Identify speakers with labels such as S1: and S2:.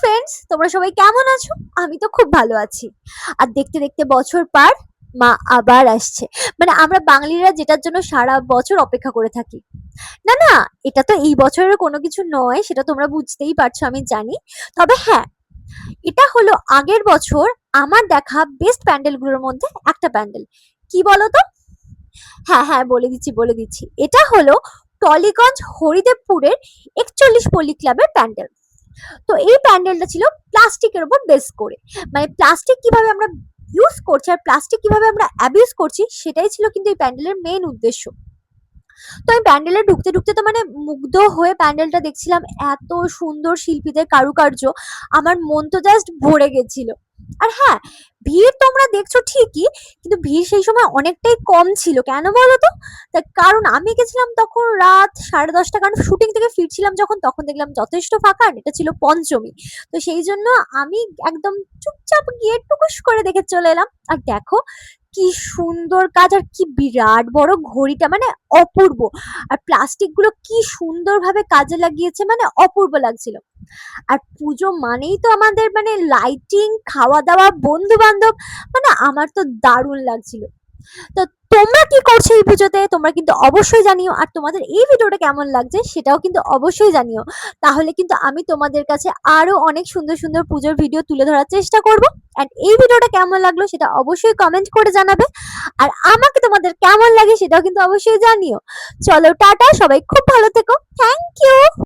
S1: Friends, তোমরা সবাই কেমন আছো? আমি তো খুব ভালো আছি। আর দেখতে দেখতে বছর পার, মা আবার আসছে। মানে আমরা বাঙালিরা যেটার জন্য সারা বছর অপেক্ষা করে থাকি। না না, এটা তো এই বছরের কোনো কিছু নয়, সেটা তোমরা বুঝতেই পারছো, আমি জানি। তবে হ্যাঁ, এটা হলো আগের বছর আমার দেখা বেস্ট প্যান্ডেলগুলোর মধ্যে একটা প্যান্ডেল। কি বলো তো? হ্যাঁ হ্যাঁ, বলে দিচ্ছি, এটা হলো টলিগঞ্জ হরিদেবপুরের 41 পল্লী ক্লাবের প্যান্ডেল। তো এই প্যান্ডেলটা ছিল প্লাস্টিকের উপর বেস করে। মানে প্লাস্টিক কিভাবে আমরা ইউজ করছি আর প্লাস্টিক কিভাবে আমরা অ্যাবিউজ করছি, সেটাই ছিল কিন্তু এই প্যান্ডেলের মেইন উদ্দেশ্য। তো আমি প্যান্ডেলে ঢুকতে ঢুকতে তো মানে মুগ্ধ হয়ে প্যান্ডেলটা দেখছিলাম, এত সুন্দর শিল্পীদের কারুকার্য, আমার মন তো জাস্ট ভরে গেছিল। আর হ্যাঁ, ভিড় তোমরা দেখছো ঠিকই, কিন্তু ভিড় সেই সময় অনেকটাই কম ছিল। কেন বলো তো? তার কারণ আমি গেছিলাম তখন রাত 10:30, কারণ শুটিং থেকে ফিরছিলাম যখন, তখন দেখলাম যথেষ্ট ফাঁকা, আর এটা ছিল পঞ্চমী। তো সেই জন্য আমি একদম চুপচাপ গিয়ে টুকুস করে দেখে চলে এলাম। আর দেখো কি সুন্দর কাজ, আর কি বিরাট বড় ঘড়িটা, মানে অপূর্ব। আর প্লাস্টিক গুলো কি সুন্দর ভাবে কাজে লাগিয়েছে, মানে অপূর্ব লাগছিল। আর পুজো মানেই তো আমাদের মানে লাইটিং, খাওয়া দাওয়া, বন্ধু বান্ধব, মানে আমার তো দারুণ লাগছিল। তো তোমরা কি করছো এই পুজোতে? তোমরা কিন্তু অবশ্যই জানিও, আর তোমাদের এই ভিডিওটা কেমন লাগছে সেটাও কিন্তু অবশ্যই জানিও। তাহলে কিন্তু আমি তোমাদের কাছে আরো অনেক সুন্দর সুন্দর পুজোর ভিডিও তুলে ধরার চেষ্টা করব। এন্ড এই ভিডিওটা কেমন লাগলো সেটা অবশ্যই কমেন্ট করে জানাবে। আর আমাকে তোমাদের কেমন লাগে সেটাও কিন্তু অবশ্যই জানিও। চলো টাটা, সবাই খুব ভালো থেকো। Thank you.